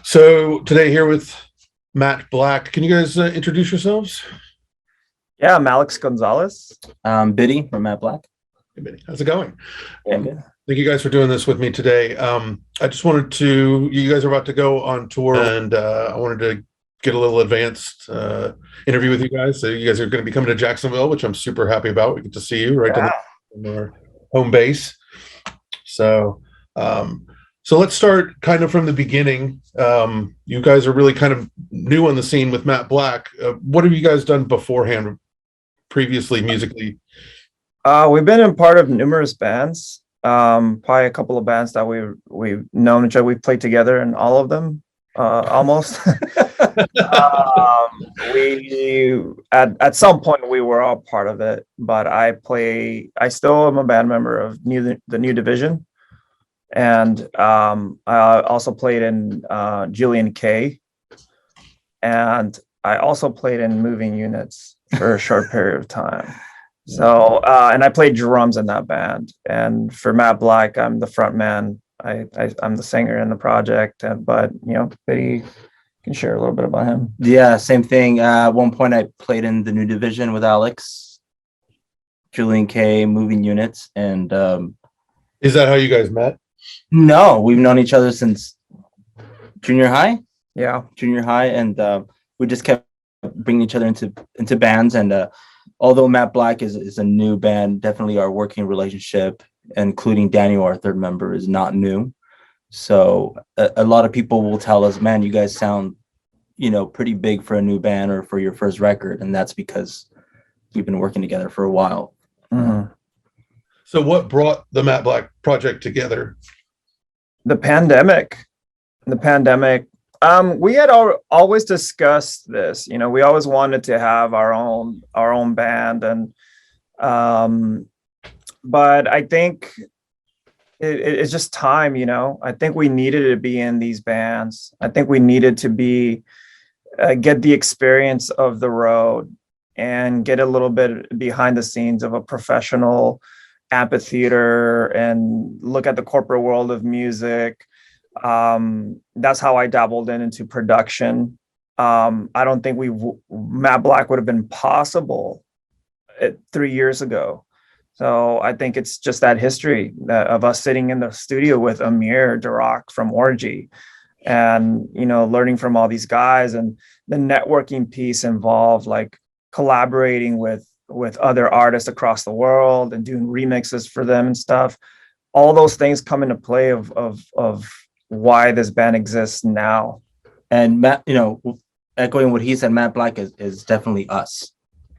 So today here with Matt Black. Can you guys introduce yourselves? Yeah, I'm Alex Gonzales. Bidi from Matt Black. Hey, Benny. How's it going? Yeah, good. Thank you guys for doing this with me today. I just wanted to, you guys are about to go on tour, and I wanted to get a little advanced interview with you guys. So you guys are going to be coming to Jacksonville, which I'm super happy about. We get to see you right Yeah. from our home base. So, so let's start kind of from the beginning. You guys are really kind of new on the scene with Matt Black. What have you guys done beforehand, previously, musically? We've been in part of numerous bands. Probably a couple of bands that we've known each other. We've played together in all of them, almost. We at some point we were all part of it, but I still am a band member of the New Division, and I also played in Julian K, and I also played in Moving Units for a short period of time. So, and I played drums in that band. And for Matt Black, I'm the front man. I'm the singer in the project. But Bidi can share a little bit about him. Yeah, same thing. At one point, I played in the New Division with Alex, Julian K, Moving Units, and Is that how you guys met? no, we've known each other since junior high. Yeah, Junior high, and we just kept bringing each other into bands. And although Matt Black is a new band, definitely our working relationship, including Daniel, our third member, is not new. So a lot of people will tell us, man, you guys sound, pretty big for a new band or for your first record. And that's because we've been working together for a while. mm-hmm. So what brought the Matt Black project together? The pandemic. We had always discussed this. We always wanted to have our own band, and but I think it's just time. I think we needed to be in these bands. I think we needed to get the experience of the road and get a little bit behind the scenes of a professional amphitheater and look at the corporate world of music. That's how I dabbled into production. I don't think Matt Black would have been possible 3 years ago. So I think it's just that history of us sitting in the studio with Amir Durak from Orgy, and learning from all these guys, and the networking piece involved, like collaborating with other artists across the world and doing remixes for them and stuff. All those things come into play of why this band exists now. And Matt, echoing what he said, Matt Black is definitely us.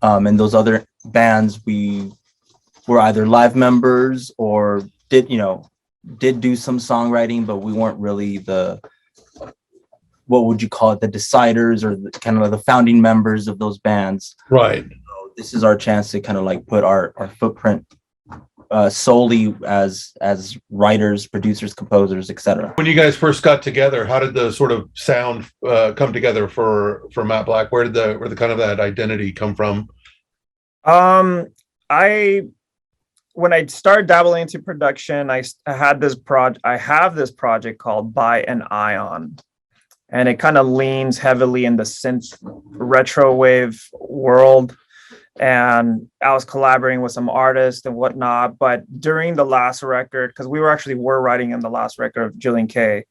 And those other bands, we were either live members or did do some songwriting, but we weren't really what would you call it, the deciders or kind of the founding members of those bands. Right. So this is our chance to kind of like put our footprint solely as writers, producers, composers, etc. When you guys first got together, how did the sort of sound come together for Matt Black? Where did the kind of that identity come from? When I started dabbling into production, I have this project called By an Ion, and it kind of leans heavily in the synth retro wave world. And I was collaborating with some artists and whatnot. But during the last record, because we were writing in the last record of Julian K,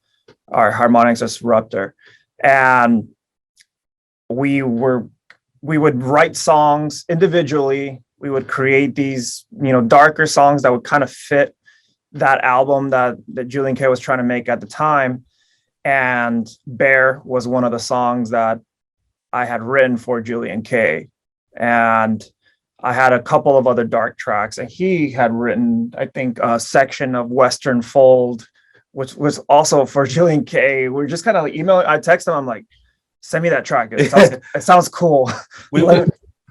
our Harmonics Disruptor, and we would write songs individually. We would create these, darker songs that would kind of fit that album that Julian K was trying to make at the time. And Bear was one of the songs that I had written for Julian K. And I had a couple of other dark tracks, and he had written, I think, a section of Western Fold, which was also for Julian K. We're just kind of like emailing. I text him, I'm like, send me that track. It sounds cool. We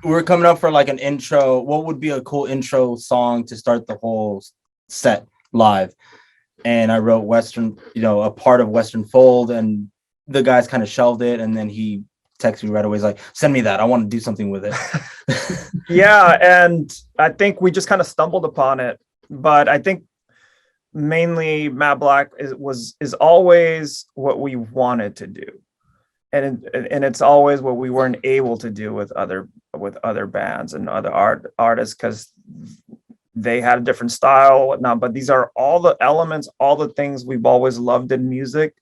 were coming up for like an intro. What would be a cool intro song to start the whole set live? And I wrote Western, a part of Western Fold, and the guys kind of shelved it, and then he texted me right away. He's like, send me that. I want to do something with it. Yeah, and I think we just kind of stumbled upon it. But I think mainly Matt Black is always what we wanted to do, and it's always what we weren't able to do with other bands and other artists, because they had a different style, whatnot. But these are all the elements, all the things we've always loved in music,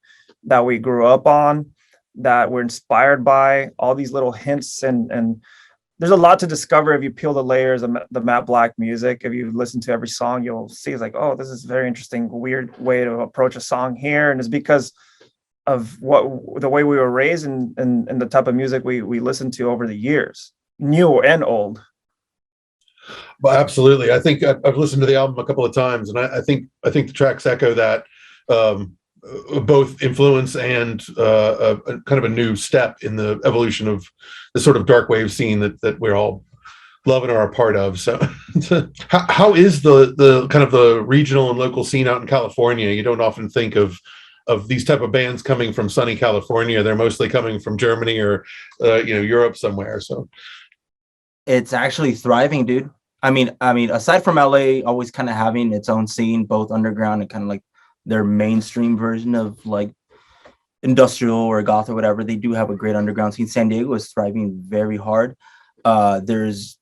that we grew up on, that we're inspired by, all these little hints, and there's a lot to discover if you peel the layers of the Matt Black music. If you listen to every song, you'll see it's like, oh, this is very interesting, weird way to approach a song here. And it's because of the way we were raised, and the type of music we listened to over the years, new and old. Well, absolutely. I think I've listened to the album a couple of times, and I think the tracks echo that, both influence and a kind of a new step in the evolution of the sort of dark wave scene that we're all loving or a part of. So, how is the kind of the regional and local scene out in California? You don't often think of these type of bands coming from sunny California. They're mostly coming from Germany or Europe somewhere. So It's actually thriving, dude. I mean, aside from LA always kind of having its own scene, both underground and kind of like their mainstream version of like industrial or goth or whatever, they do have a great underground scene. San Diego is thriving very hard. There's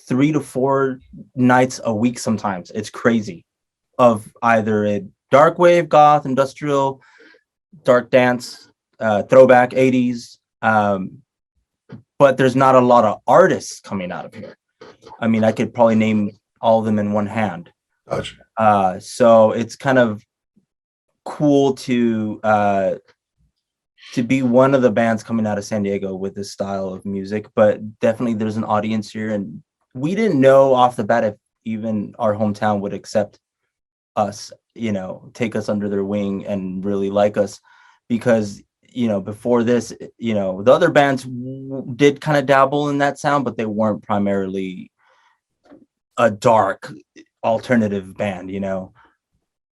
3 to 4 nights a week sometimes. It's crazy, of either a dark wave, goth, industrial, dark dance, throwback 80s. But there's not a lot of artists coming out of here. I mean, I could probably name all of them in one hand. gotcha. So it's kind of cool to be one of the bands coming out of San Diego with this style of music. But definitely there's an audience here, and we didn't know off the bat if even our hometown would accept us, take us under their wing and really like us, because before this, the other bands did kind of dabble in that sound, but they weren't primarily a dark alternative band,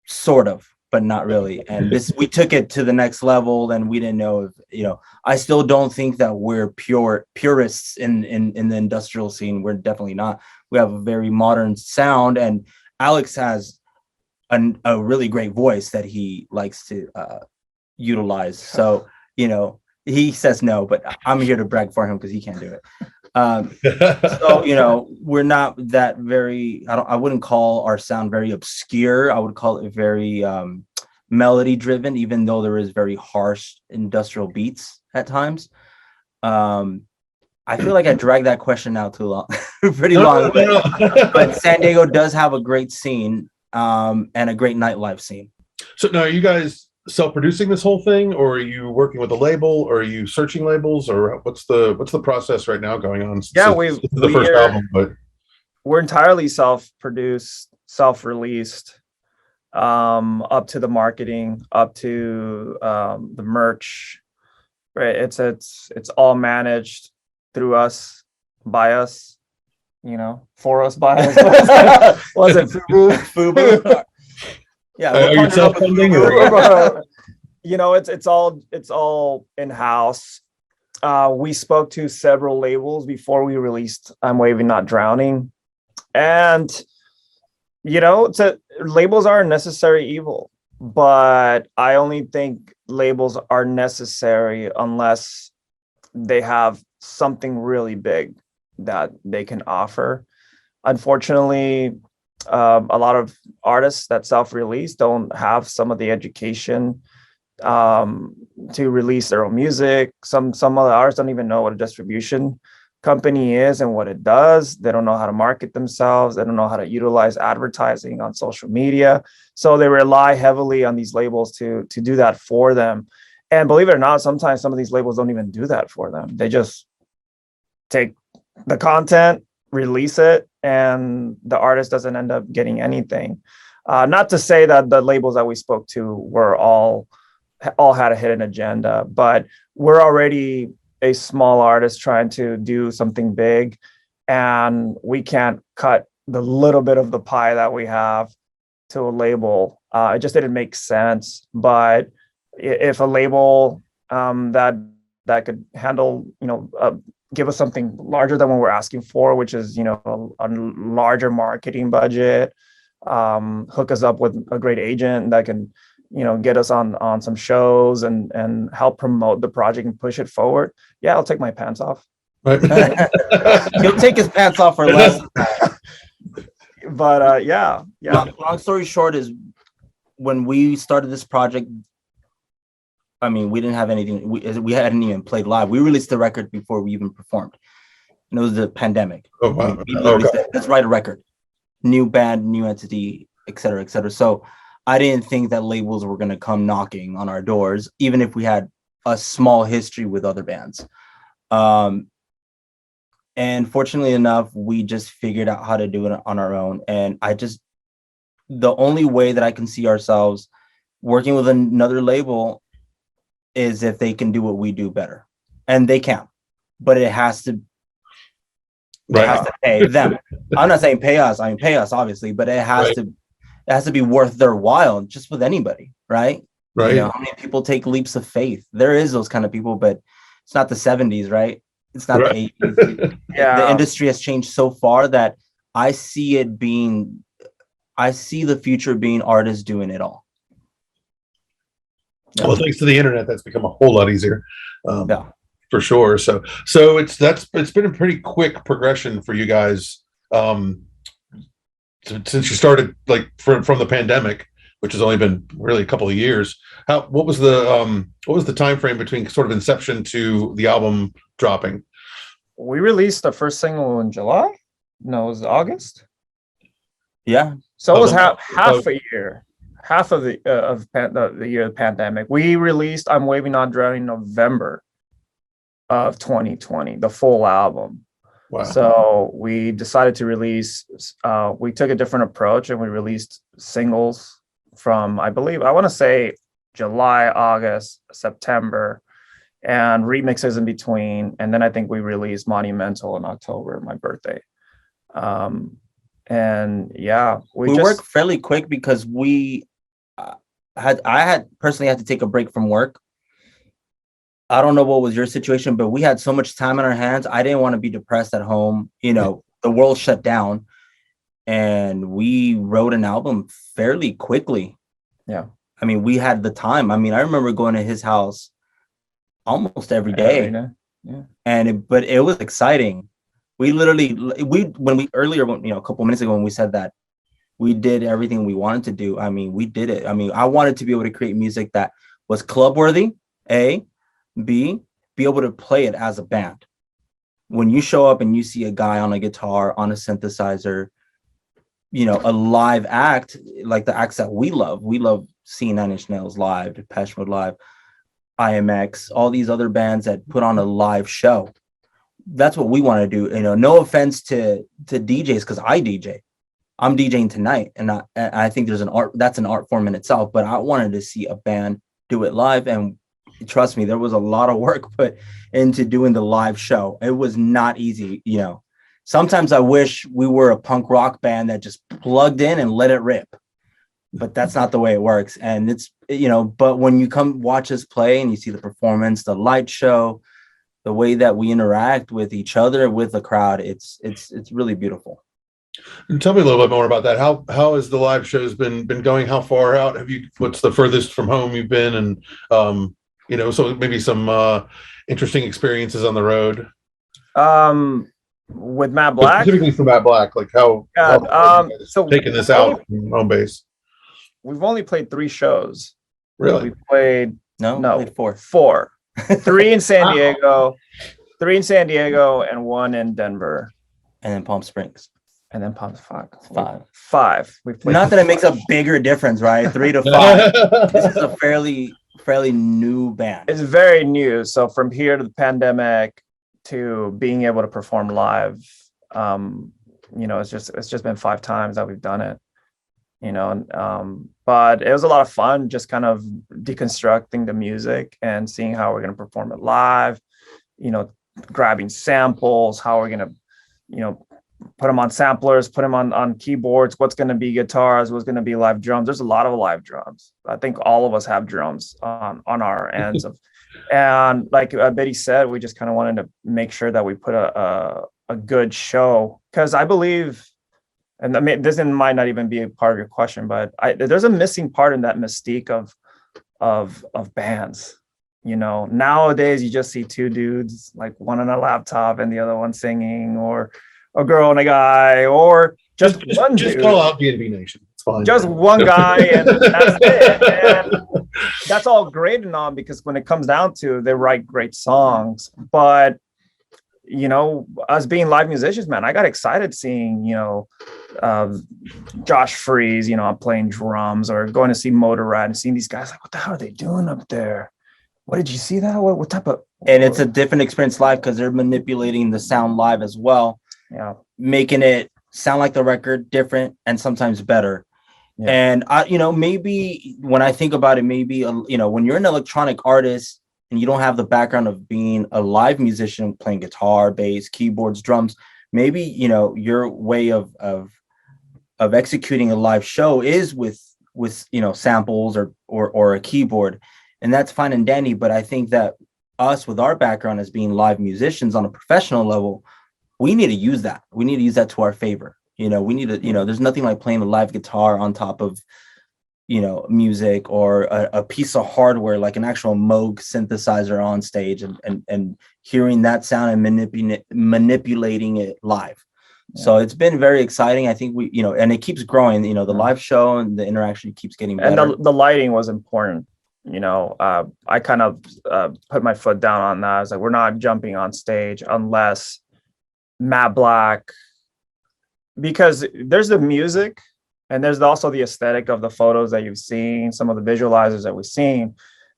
sort of, but not really. And we took it to the next level, and we didn't know if, I still don't think that we're purists in the industrial scene. We're definitely not. We have a very modern sound, and Alex has a really great voice that he likes to utilize. So, he says no, but I'm here to brag for him because he can't do it. So, we're not that very, I wouldn't call our sound very obscure. I would call it very melody driven, even though there is very harsh industrial beats at times. I feel like I dragged that question out too long, pretty long. But San Diego does have a great scene, and a great nightlife scene. So now, are you guys self-producing this whole thing, or are you working with a label, or are you searching labels, or what's the process right now going on? Yeah, This is the first album, but we're entirely self-produced, self-released, up to the marketing, up to the merch, right? It's all managed through us, by us, for us, by us. Was it FUBU? Yeah, are you self-funding? It's all in-house. We spoke to several labels before we released I'm Waving Not Drowning, and labels are a necessary evil, but I only think labels are necessary unless they have something really big that they can offer. Unfortunately, a lot of artists that self-release don't have some of the education to release their own music. Some of the artists don't even know what a distribution company is and what it does. They don't know how to market themselves. They don't know how to utilize advertising on social media. So they rely heavily on these labels to do that for them. And believe it or not, sometimes some of these labels don't even do that for them. They just take the content, release it, and the artist doesn't end up getting anything. Not to say that the labels that we spoke to were all had a hidden agenda, but we're already a small artist trying to do something big, and we can't cut the little bit of the pie that we have to a label. It just didn't make sense. But if a label that could handle, give us something larger than what we're asking for, which is, a larger marketing budget, hook us up with a great agent that can, get us on some shows and help promote the project and push it forward, yeah, I'll take my pants off. Right. He'll take his pants off for less. But yeah. Long story short is, when we started this project, I mean, we didn't have anything. We hadn't even played live. We released the record before we even performed. And it was the pandemic. Oh, wow. We literally said, let's write a record. New band, new entity, et cetera, et cetera. So I didn't think that labels were going to come knocking on our doors, even if we had a small history with other bands. And fortunately enough, we just figured out how to do it on our own. And the only way that I can see ourselves working with another label is if they can do what we do better. And they can, but it has to pay them. I'm not saying pay us. I mean, pay us obviously, but it has to be worth their while, just with anybody. Right. Right. How many people take leaps of faith? There is those kind of people, but it's not the 70s, right? It's not the 80s. Yeah. The industry has changed so far that I see the future being artists doing it all. Yeah. Well, thanks to the internet, that's become a whole lot easier. For sure. So it's been a pretty quick progression for you guys since you started, like from the pandemic, which has only been really a couple of years. What was the time frame between sort of inception to the album dropping? We released the first single in July. No, it was August. Yeah. So it was half a year, half of the year of the pandemic. We released "I'm Waving Not Drowning" November of 2020, the full album. Wow. So we decided to release. We took a different approach and we released singles from, I want to say, July, August, September, and remixes in between. And then I think we released Monumental in October, my birthday. And yeah, we worked fairly quick because I had personally had to take a break from work. I don't know what was your situation, but we had so much time on our hands. I didn't want to be depressed at home. The world shut down, and we wrote an album fairly quickly. Yeah. I mean, we had the time. I mean, I remember going to his house almost every day. Yeah. But it was exciting. We literally, a couple minutes ago, when we said that we did everything we wanted to do, I mean, we did it. I mean, I wanted to be able to create music that was club worthy, A, B, be able to play it as a band. When you show up and you see a guy on a guitar, on a synthesizer, a live act, like the acts that we love seeing Nine Inch Nails live, Depeche Mode live, IMX, all these other bands that put on a live show. That's what we want to do. No offense to DJs, because I DJ. I'm DJing tonight, and I think that's an art form in itself. But I wanted to see a band do it live, and trust me, there was a lot of work put into doing the live show. It was not easy. Sometimes I wish we were a punk rock band that just plugged in and let it rip, but that's not the way it works. And it's, but when you come watch us play and you see the performance, the light show, the way that we interact with each other, with the crowd, it's really beautiful. And tell me a little bit more about that. How has the live shows been going? How far out what's the furthest from home you've been? And, so maybe some interesting experiences on the road. With Matte Black, specifically for Matte Black, like how so taking this out from home base. We've only played 3 shows. Really? We played four. 3 in San Diego, 3 in San Diego, and 1 in Denver, and then Palm Springs, and then Palm Five. We played. Not that it makes a bigger difference, right? 3 to 5. This is a fairly new band. It's very new. So from here to the pandemic to being able to perform live, it's just been 5 times that we've done it. But it was a lot of fun, just kind of deconstructing the music and seeing how we're going to perform it live, grabbing samples, how we're going to, put them on samplers, put them on keyboards, what's going to be guitars, what's going to be live drums. There's a lot of live drums. I think all of us have drums on our ends of, and like Bidi said, we just kind of wanted to make sure that we put a good show, because I believe And I mean, this might not even be a part of your question, but there's a missing part in that mystique of bands. You know, nowadays you just see two dudes, like one on a laptop and the other one singing, or a girl and a guy, or just one just dude. call out B&B Nation. It's fine. Just one guy, and that's it. And that's all great and all, because when it comes down to it, they write great songs. But you know, us being live musicians, man, I got excited seeing, you know, Josh Freeze, you know, I'm playing drums, or going to see Motorrad and seeing these guys, like, what the hell are they doing up there? What did you see that? What type of? And it's a different experience live because they're manipulating the sound live as well. Yeah. Making it sound like the record, different and sometimes better. Yeah. And I, you know, maybe when I think about it, maybe, you know, when you're an electronic artist and you don't have the background of being a live musician playing guitar, bass, keyboards, drums, maybe, you know, your way of executing a live show is with, you know, samples or a keyboard. And that's fine and dandy. But I think that us, with our background as being live musicians on a professional level, we need to use that. We need to use that to our favor. You know, we need to, you know, there's nothing like playing a live guitar on top of, you know, music, or a piece of hardware like an actual Moog synthesizer on stage, and hearing that sound and manipulating it live. Yeah. So it's been very exciting. I think we, you know, and it keeps growing, you know, the live show and the interaction keeps getting better. And the lighting was important. You know, I kind of put my foot down on that. I was like, we're not jumping on stage unless Matte Black, because there's the music and there's also the aesthetic of the photos that you've seen, some of the visualizers that we've seen.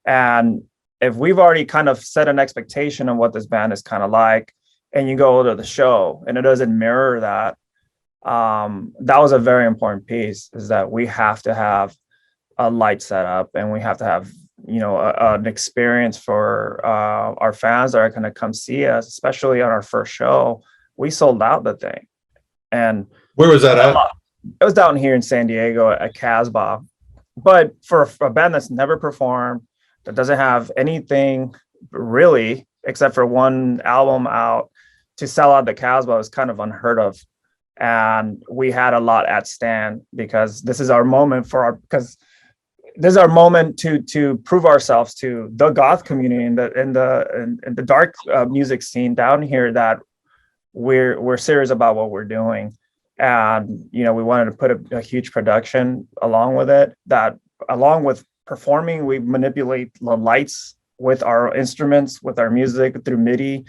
And if we've already kind of set an expectation of what this band is kind of like, and you go to the show and it doesn't mirror that, that was a very important piece, is that we have to have a light setup, and we have to have, you know, an experience for our fans that are going to come see us, especially on our first show. We sold out the thing. And where was that at? It was down here in San Diego at Casbah. But for a band that's never performed, that doesn't have anything really except for one album out, to sell out the Casbah is kind of unheard of. And we had a lot at stand, because this is our moment because this is our moment to prove ourselves to the goth community and the dark music scene down here, that we're serious about what we're doing. And, you know, we wanted to put a huge production along with it, that along with performing, we manipulate the lights with our instruments, with our music through MIDI.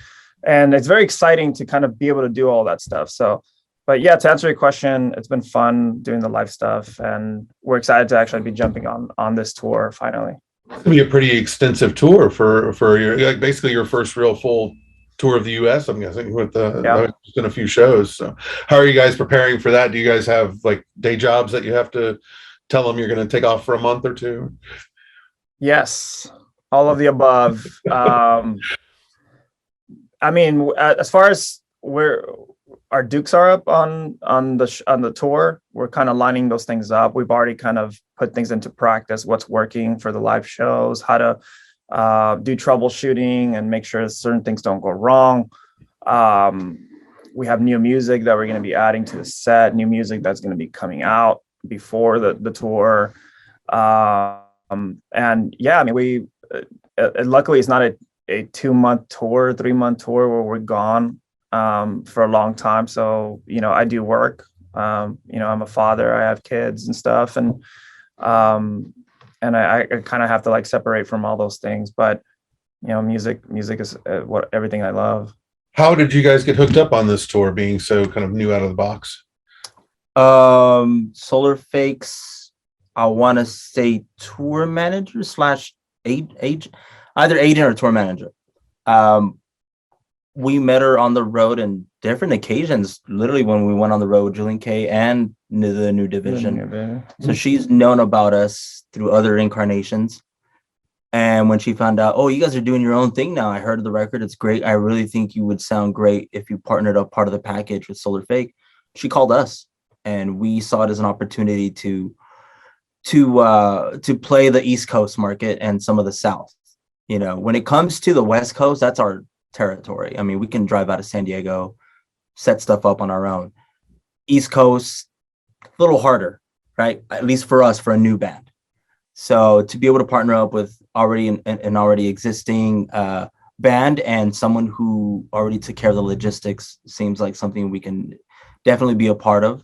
And it's very exciting to kind of be able to do all that stuff. So, but yeah, to answer your question, it's been fun doing the live stuff, and we're excited to actually be jumping on this tour finally. It's gonna be a pretty extensive tour for your, like, basically your first real full tour of the US, I'm guessing, with just been a few shows. So how are you guys preparing for that? Do you guys have like day jobs that you have to tell them you're going to take off for a month or two? Yes, all of the above. I mean, as far as where our dukes are up on the tour, we're kind of lining those things up. We've already kind of put things into practice, what's working for the live shows, how to do troubleshooting and make sure certain things don't go wrong. We have new music that we're going to be adding to the set, new music that's going to be coming out before the tour. And yeah, I mean, we luckily it's not a 2-month tour, 3-month tour where we're gone for a long time. So, you know, I do work. You know, I'm a father, I have kids and stuff, and I kind of have to like separate from all those things. But, you know, music is everything I love. How did you guys get hooked up on this tour, being so kind of new out of the box? Solar Fakes, I want to say tour manager / agent, either agent or tour manager. We met her on the road in different occasions, literally when we went on the road with Julian K and the New Division. So she's known about us through other incarnations. And when she found out, oh, you guys are doing your own thing now, I heard the record, it's great, I really think you would sound great if you partnered up part of the package with Solar Fake, she called us, and we saw it as an opportunity to play the East Coast market and some of the South. You know, when it comes to the West Coast, that's our territory. I mean, we can drive out of San Diego, set stuff up on our own. East Coast, little harder, right? At least for us, for a new band. So to be able to partner up with an already existing band and someone who already took care of the logistics seems like something we can definitely be a part of.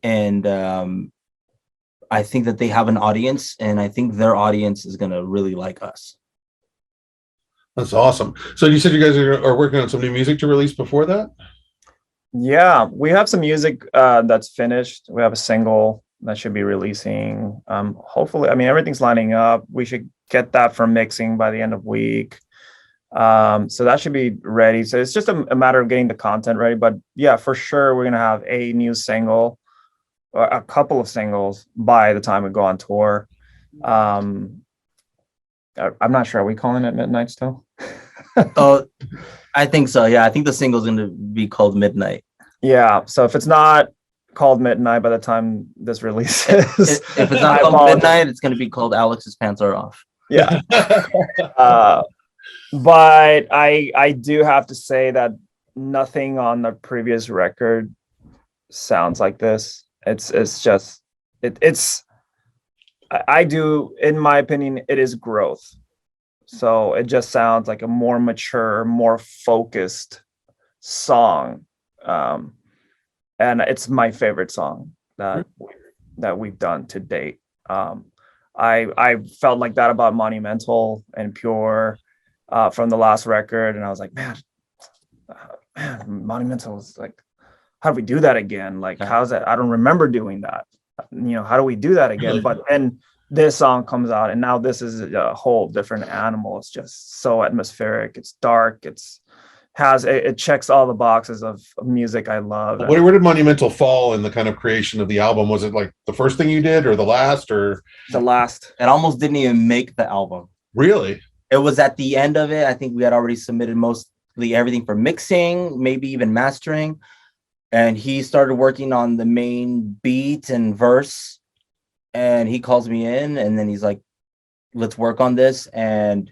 And I think that they have an audience, and I think their audience is going to really like us. That's awesome. So you said you guys are working on some new music to release before that? Yeah, we have some music that's finished. We have a single that should be releasing. Hopefully, I mean, everything's lining up. We should get that for mixing by the end of week. So that should be ready. So it's just a matter of getting the content ready. But yeah, for sure, we're gonna have a new single or a couple of singles by the time we go on tour. I'm not sure. Are we calling it Midnight still? Oh, I think so. Yeah, I think the single's going to be called Midnight. Yeah. So if it's not called Midnight by the time this releases, If it's not called Midnight, it's going to be called Alex's Pants Are Off. Yeah. But I do have to say that nothing on the previous record sounds like this. It's just I do, in my opinion, it is growth. So it just sounds like a more mature, more focused song. And it's my favorite song that we've done to date. I felt like that about Monumental and Pure from the last record, and I was like, man, Monumental is like, how do we do that again? Like, how's that? I don't remember doing that. How do we do that again? But then this song comes out, and now this is a whole different animal. It's just so atmospheric. It's dark. It checks all the boxes of music I love. Where did Monumental fall in the kind of creation of the album? Was it like the first thing you did, or the last, or the last? It almost didn't even make the album. Really? It was at the end of it. I think we had already submitted mostly everything for mixing, maybe even mastering. And he started working on the main beat and verse. And he calls me in, and then he's like, let's work on this. And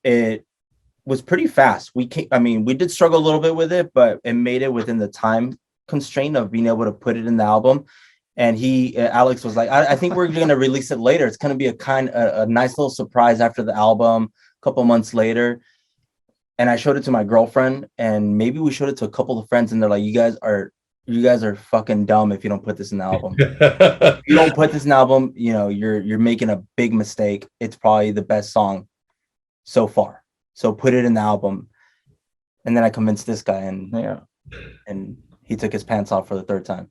it was pretty fast. We did struggle a little bit with it, but it made it within the time constraint of being able to put it in the album. And Alex was like, I think we're going to release it later. It's going to be a nice little surprise after the album, a couple months later. And I showed it to my girlfriend, and maybe we showed it to a couple of friends, and they're like, you guys are fucking dumb if you don't put this in the album. If you don't put this in the album, you're making a big mistake. It's probably the best song so far. So put it in the album. And then I convinced this guy, and he took his pants off for the third time.